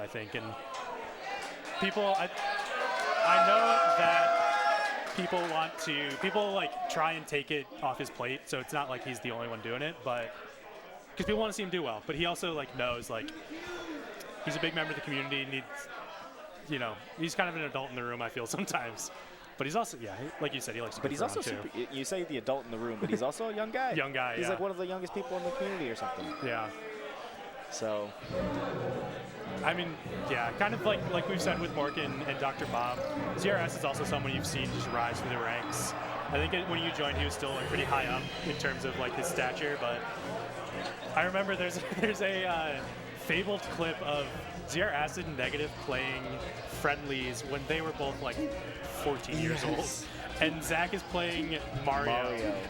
think. And I know that people like try and take it off his plate, so it's not like he's the only one doing it, but because people want to see him do well. But he also like knows like he's a big member of the community, needs, you know, he's kind of an adult in the room, I feel sometimes. But he's also, like you said, he likes to. But he's also you say the adult in the room, but he's also a young guy. Young guy, He's like one of the youngest people in the community or something. Yeah. So. I mean, yeah, kind of like we've said with Morgan and Dr. Bob, ZRS is also someone you've seen just rise through the ranks. I think when you joined, he was still like pretty high up in terms of like his stature, but I remember there's a fabled clip of ZR Acid and Negative playing friendlies when they were both like 14 years old. And Zach is playing Mario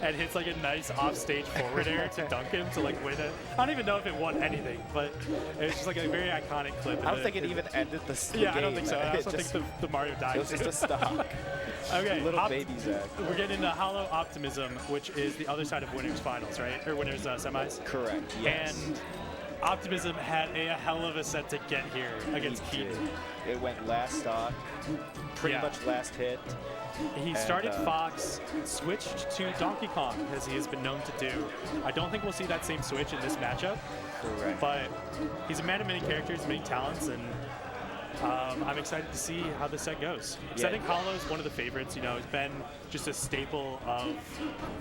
and hits like a nice offstage forward air to dunk him to like win it. I don't even know if it won anything, but it's just like a very iconic clip. I don't think it even ended the game. Yeah, I don't think so. I also think the Mario died. It was just a stock. Okay, little baby Zach. We're getting into Hollow Optimism, which is the other side of winners finals, right? Or winners semis. Correct. Yes. And Optimism had a hell of a set to get here against Keaton. It went last stock, pretty much last hit. He started Fox, switched to Donkey Kong, as he has been known to do. I don't think we'll see that same switch in this matchup. Correct. But he's a man of many characters, many talents, and I'm excited to see how the set goes. Because I think Hollow is one of the favorites. You know, he's been just a staple of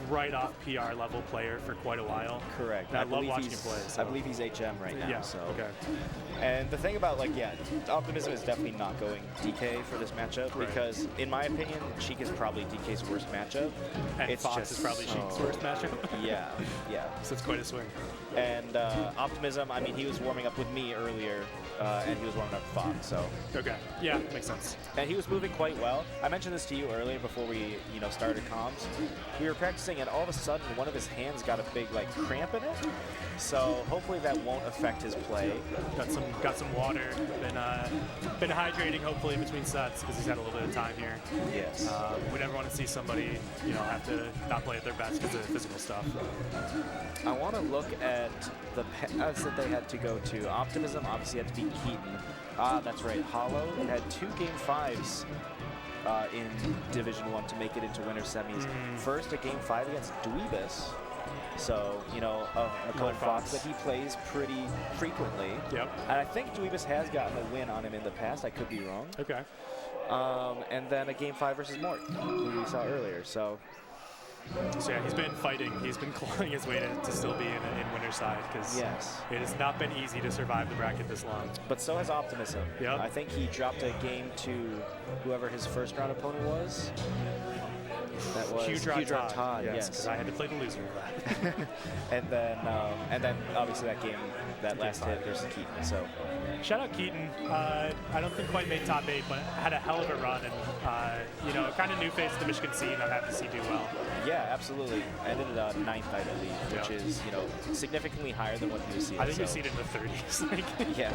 right-off PR level player for quite a while. Correct. And I love watching him play. So. I believe he's HM right now. Yeah. So. Okay. And the thing about Optimism is definitely not going DK for this matchup because, in my opinion, Sheik is probably DK's worst matchup. And Fox is probably Sheik's worst matchup. Yeah. So it's quite a swing. And Optimism, I mean, he was warming up with me earlier, and he was warming up with Fox. So. Okay. Yeah, makes sense. And he was moving quite well. I mentioned this to you earlier before we, started comms. We were practicing, and all of a sudden, one of his hands got a big cramp in it. So hopefully that won't affect his play. Got some water. Been hydrating hopefully in between sets because he's had a little bit of time here. Yes. We never want to see somebody have to not play at their best because of physical stuff. I want to look at the paths that they had to go to. Optimism obviously had to beat Keaton. That's right. Hollow had 2 Game 5s in Division 1 to make it into winter semis. First, a Game 5 against Dweebus. So, a Fox that he plays pretty frequently. Yep. And I think Dweebus has gotten a win on him in the past. I could be wrong. Okay. And then a Game 5 versus Mort, who we saw earlier. So yeah, he's been fighting. He's been clawing his way to still be in winner's side because it has not been easy to survive the bracket this long. But so has Optimism. Yep. I think he dropped a game to whoever his first round opponent was. That was Huge Todd. Yes, because I had to play the loser of that. and then obviously that last hit versus Keaton. So shout out Keaton. I don't think quite made top 8, but had a hell of a run and kind of new face to the Michigan scene. I'm happy to see do well. Yeah, absolutely. Ended 9th, I believe, which is significantly higher than what he was seeing. I think he was seated in the 30s. Yeah.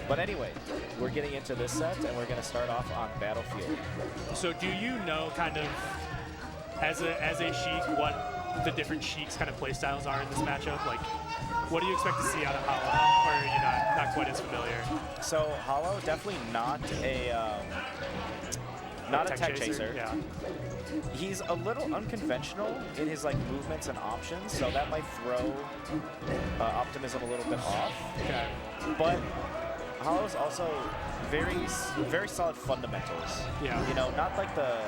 But anyway, we're getting into this set, and we're going to start off on Battlefield. So do you know kind of, as a Sheik, what the different Sheiks kind of play styles are in this matchup? Like, what do you expect to see out of Hollow, or are you not quite as familiar? So Hollow, definitely not a tech chaser. Yeah. He's a little unconventional in his movements and options, so that might throw Optimism a little bit off. Okay. But Hollow's also very solid fundamentals. Yeah. Not like the.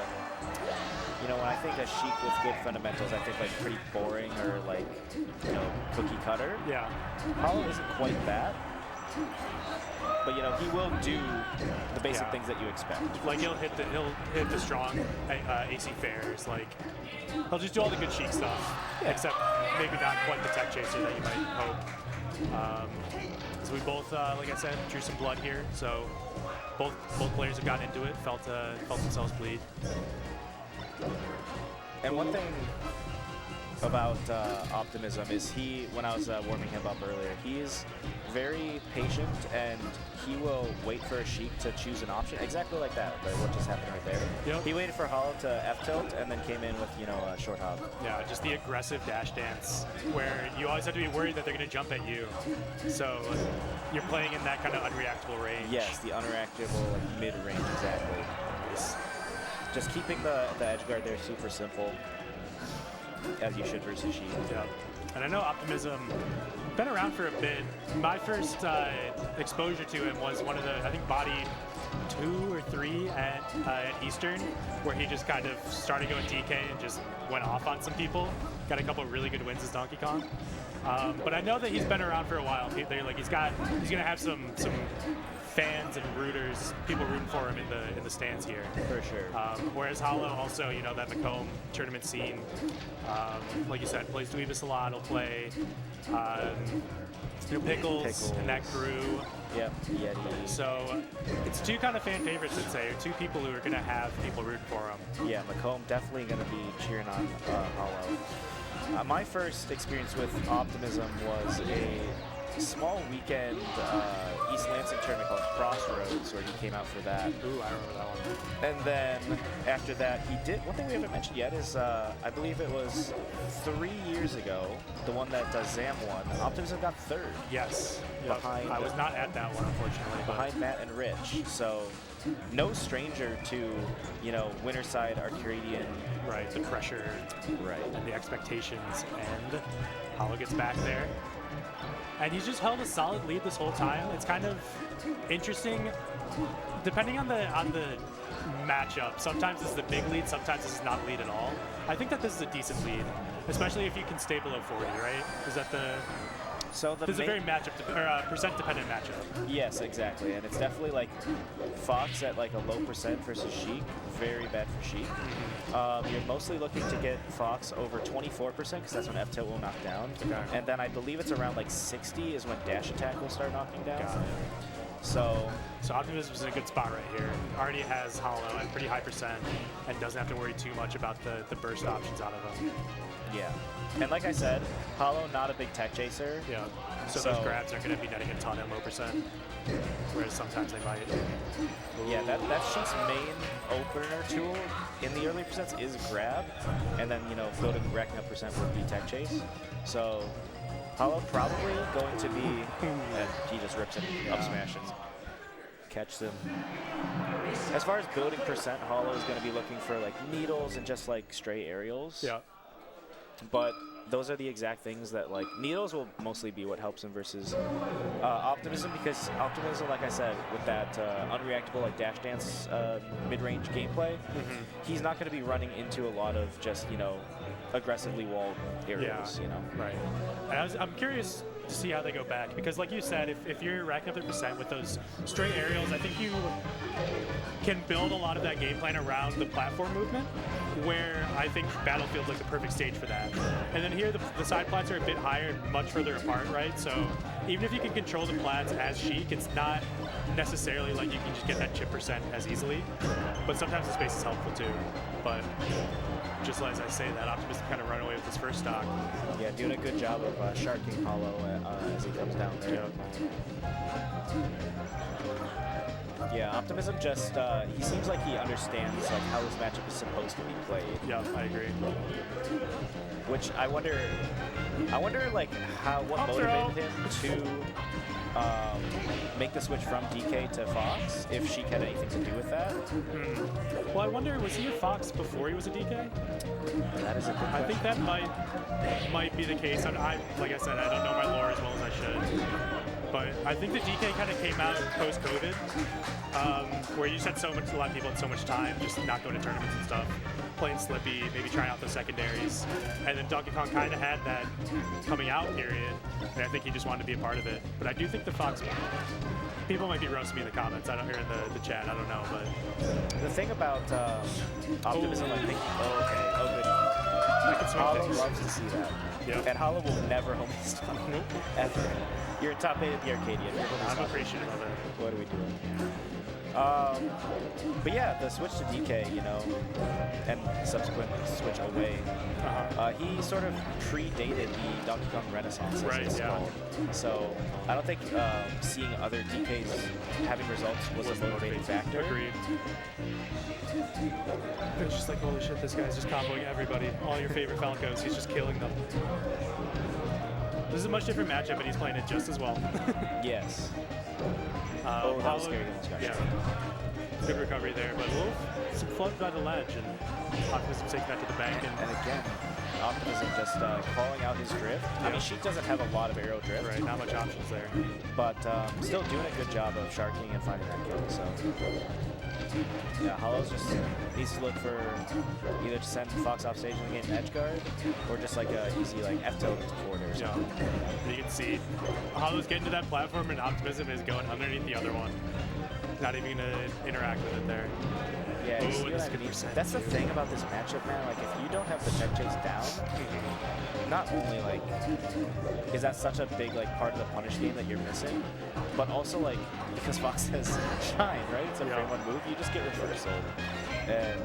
When I think a Sheik with good fundamentals, I think pretty boring or cookie cutter. Yeah. Hollow isn't quite that. But he will do the basic things that you expect. Like he'll hit the strong AC fairs. He'll just do all the good Sheik stuff, except maybe not quite the tech chaser that you might hope. So we both, like I said, drew some blood here. So both players have gotten into it, felt themselves bleed. And one thing about Optimism is when I was warming him up earlier, he's very patient and he will wait for a Sheik to choose an option, exactly like that, like what just happened right there. Yep. He waited for Hollow to F-tilt and then came in with, a short hop. Yeah, just the aggressive dash dance where you always have to be worried that they're going to jump at you. So you're playing in that kind of unreactable range. Yes, the unreactable like, mid-range, exactly. Just keeping the edge guard there super simple, as you should versus Sheik. Yeah. And I know Optimism been around for a bit. My first exposure to him was one of the, I think, body 2 or 3 at Eastern, where he just kind of started going DK and just went off on some people. Got a couple of really good wins as Donkey Kong. But I know that he's been around for a while. He's gonna have some fans and rooters, people rooting for him in the stands here. For sure. Whereas Hollow also, that Macomb tournament scene, like you said, plays Dweebus a lot. He'll play Pickles and that crew. Yep, Yeti. So it's 2 kind of fan favorites, I'd say, 2 people who are going to have people rooting for him. Yeah, Macomb definitely going to be cheering on Hollow. My first experience with Optimism was a small weekend East Lansing tournament called Crossroads, where he came out for that. Ooh, I remember that one. And then after that, he did, one thing we haven't mentioned yet is, I believe it was 3 years ago, the one that Zam won, Optimism got 3rd. Yes. Behind, I was not at that one, unfortunately. Behind Matt and Rich. So no stranger to, winner side Arcadian. Right, the pressure. Right. And the expectations. And Hollow gets back there. And he's just held a solid lead this whole time. It's kind of interesting, depending on the matchup. Sometimes it's the big lead, sometimes this is not lead at all. I think that this is a decent lead, especially if you can stay below 40, right? Is that this is a very percent-dependent matchup. Yes, exactly, and it's definitely like Fox at like a low percent versus Sheik, very bad for Sheik. You're mostly looking to get Fox over 24% because that's when F-tilt will knock down, and then I believe it's around like 60 is when dash attack will start knocking down. Got it. So Optimism is in a good spot right here. Already has Hollow at pretty high percent and doesn't have to worry too much about the burst options out of him. Yeah. And like I said, Hollow not a big tech chaser. Yeah. So those grabs aren't going to be netting a ton at low percent, whereas sometimes they might. Yeah, that's Sheik's main opener tool in the early percents is grab, and then building racking up percent would be tech chase. So Hollow probably going to be, and he just rips it up smash and catch them. As far as building percent, Hollow is going to be looking for like needles and just like stray aerials. Yeah. But those are the exact things that like needles will mostly be what helps him versus Optimism, because Optimism, like I said, with that unreactable like dash dance mid-range gameplay, he's not going to be running into a lot of just aggressively walled aerials. Right. And I'm curious to see how they go back, because like you said, if you're racking up the percent with those straight aerials, I think you can build a lot of that game plan around the platform movement, where I think Battlefield's like the perfect stage for that. And then here the side plats are a bit higher and much further apart, right? So even if you can control the plats as Sheik, it's not necessarily like you can just get that chip percent as easily, but sometimes the space is helpful too. But just as I say that, Optimism kind of run away with his first stock. Yeah, doing a good job of sharking Hollow as he comes down there. Yeah, Optimism just, he seems like he understands like how this matchup is supposed to be played. Yeah, I agree. Which I wonder like what motivated him to make the switch from DK to Fox, if Sheik had anything to do with that. Well, I wonder, was he a Fox before he was a DK? That is a good question. I think that might be the case. Like I said, I don't know my lore as well as I should. But I think the DK kind of came out post-COVID, where you just had a lot of people had so much time just not going to tournaments and stuff, playing Slippy, maybe trying out the secondaries. And then Donkey Kong kind of had that coming out period, and I think he just wanted to be a part of it. But I do think the Fox, people might be roasting me in the comments, I don't hear in the chat, I don't know, but. The thing about Optimism, I think, good. I can Hollow loves to see that. Yep. And Hollow will never home his stuff, ever. You're in top 8 at the Arcadian. I'm appreciative of it. What are we doing? But yeah, the switch to DK, you know, and subsequent switch away, he sort of predated the Donkey Kong Renaissance, as it's called. So I don't think seeing other DKs having results was a motivating factor. Agreed. It's just like, holy shit, this guy's just comboing everybody. All your favorite Falcos, he's just killing them. This is a much different matchup, and he's playing it just as well. Yes. That was scary. Yeah. Good recovery there, but Wolf, some flood by the ledge, and Optimism taking that to the bank. And again, Optimism just calling out his drift. Yeah. I mean, Sheik doesn't have a lot of aerial drift. Right, not much options there. But still doing a good job of sharking and finding that kill, so... Yeah, Hollow's just needs to look for either to send Fox off stage and gain an edge guard, or just like a easy like F tilt to forward or something. Yeah. You can see Hollow's getting to that platform, and Optimism is going underneath the other one. Not even gonna interact with it there. Yeah, you see what I mean? That's the thing about this matchup, man. Like, if you don't have the tech chase down, not only like is that such a big like part of the punish game that you're missing, but also like because Fox has shine, right? It's a frame one move. You just get reversal, and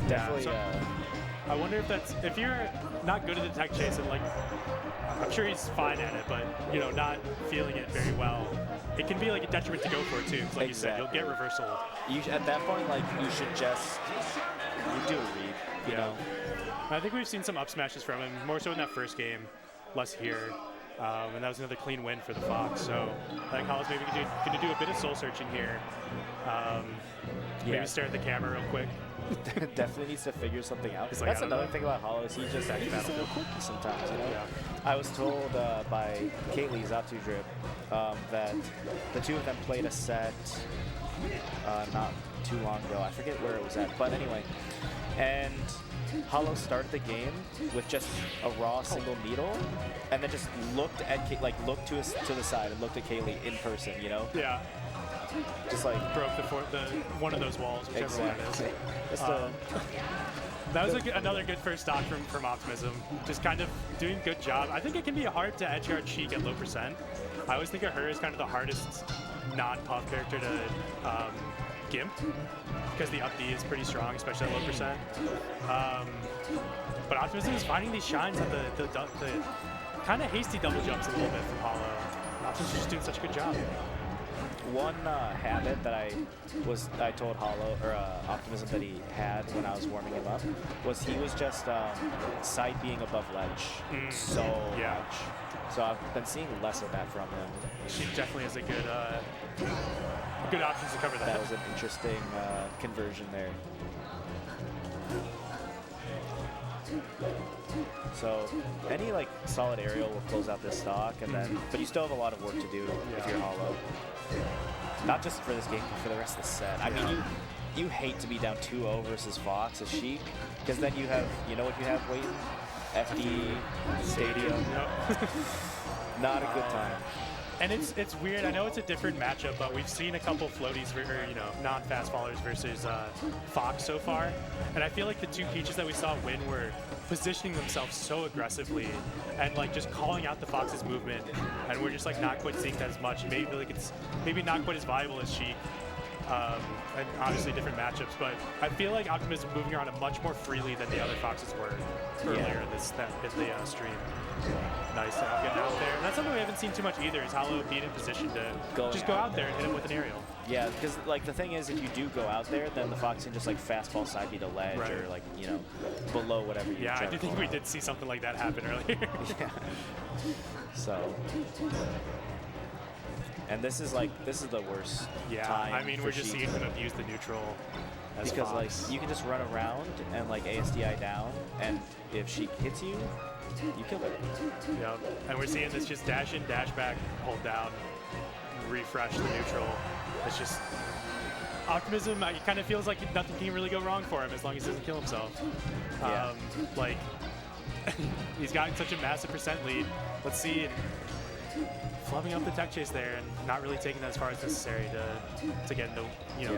definitely. So I wonder if you're not good at the tech chase, and like I'm sure he's fine at it, but you know, not feeling it very well. It can be like a detriment to go for it too. Like you said, you'll get reversal. At that point, like you should just do a read. You know. I think we've seen some up smashes from him, more so in that first game, less here. And that was another clean win for the Fox. So I think Hollow's maybe going to do a bit of soul searching here. Maybe stare at the camera real quick. Definitely needs to figure something out. Like, that's another thing about Hollow is he's just a little quirky sometimes. You know? Yeah. I was told by Kaylee Zatu Drip that the two of them played a set not too long ago. I forget where it was at, but anyway, and Hollow started the game with just a raw single needle, and then just looked at looked to the side and looked at Kaylee in person. You know? Yeah. Just like broke the one of those walls, whichever one it is. That was another good first stock from Optimism. Just kind of doing a good job. I think it can be hard to edge guard Sheik at low percent. I always think of her as kind of the hardest non-puff character to gimp, because the up D is pretty strong, especially at low percent. But Optimism is finding these shines at the kind of hasty double jumps a little bit from Hollow. Optimism is just doing such a good job. One habit that I told Hollow or Optimism that he had when I was warming him up was he was just side being above ledge so much. So I've been seeing less of that from him. She definitely has a good options to cover that. That was an interesting conversion there. So any like solid aerial will close out this stock, and then but you still have a lot of work to do if you're Hollow. Not just for this game, but for the rest of the set. I mean, you hate to be down 2-0 versus Fox as Sheik, because then you have, you know what you have waiting? FD, Stadium. Not a good time. And it's weird. I know it's a different matchup, but we've seen a couple floaties, non-fast followers versus Fox so far. And I feel like the two Peaches that we saw win were positioning themselves so aggressively and like just calling out the Fox's movement. And we're just like not quite seeing that as much. Maybe like it's maybe not quite as viable as Sheik. And obviously different matchups, but I feel like Optimism moving around much more freely than the other Foxes were earlier in the stream. Nice getting out there. And that's something we haven't seen too much either, is Hollow being in position to just go out there and hit him with an aerial. Yeah, because like the thing is, if you do go out there, then the Fox can just like fastball side beat a ledge or like, you know, below whatever you Yeah, I do think we did see something like that happen earlier. Yeah. So. And this is the worst time. I mean, we're just seeing him abuse the neutral as because Fox. like you can just run around and like ASDI down, and if she hits you, you kill her. Yep. And we're seeing this just dash in, dash back, hold down, refresh the neutral. It's just Optimism. It kind of feels like nothing can really go wrong for him as long as he doesn't kill himself. Yeah. Like he's gotten such a massive percent lead. Let's see. Flubbing up the tech chase there and not really taking that as far as necessary to get into,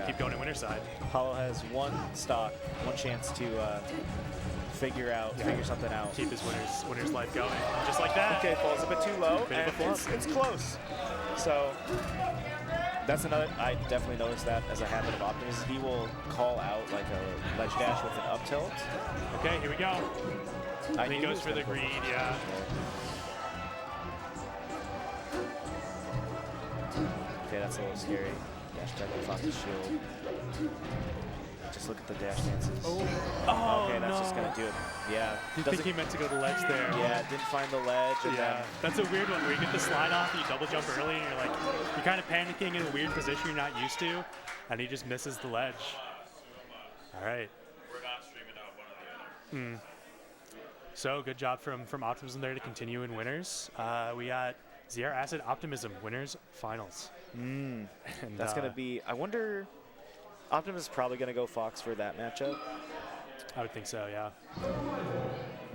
keep going in winner side. Hollow has one stock, one chance to figure something out. Keep his winner's life going, just like that. Okay, falls a bit too low, Bit of a and flub. it's close. So that's another. I definitely noticed that as a habit of Optimism. He will call out like a ledge dash with an up tilt. Okay, here we go. He goes for the greed, yeah. Okay, that's a little scary. Dash attack with Fox's shield. Just look at the dash dances. Oh, okay, that's no. just gonna do it. Yeah. I think he meant to go to the ledge there. Yeah, didn't find the ledge. And Yeah, that's a weird one where you get the slide off and you double jump early and you're kind of panicking in a weird position you're not used to, and he just misses the ledge. All right. We're not streaming out one or the other. So good job from Optimism there to continue in winners. We got ZR Acid Optimism winners finals. And, That's gonna be. I wonder. Optimus is probably gonna go Fox for that matchup. I would think so, yeah.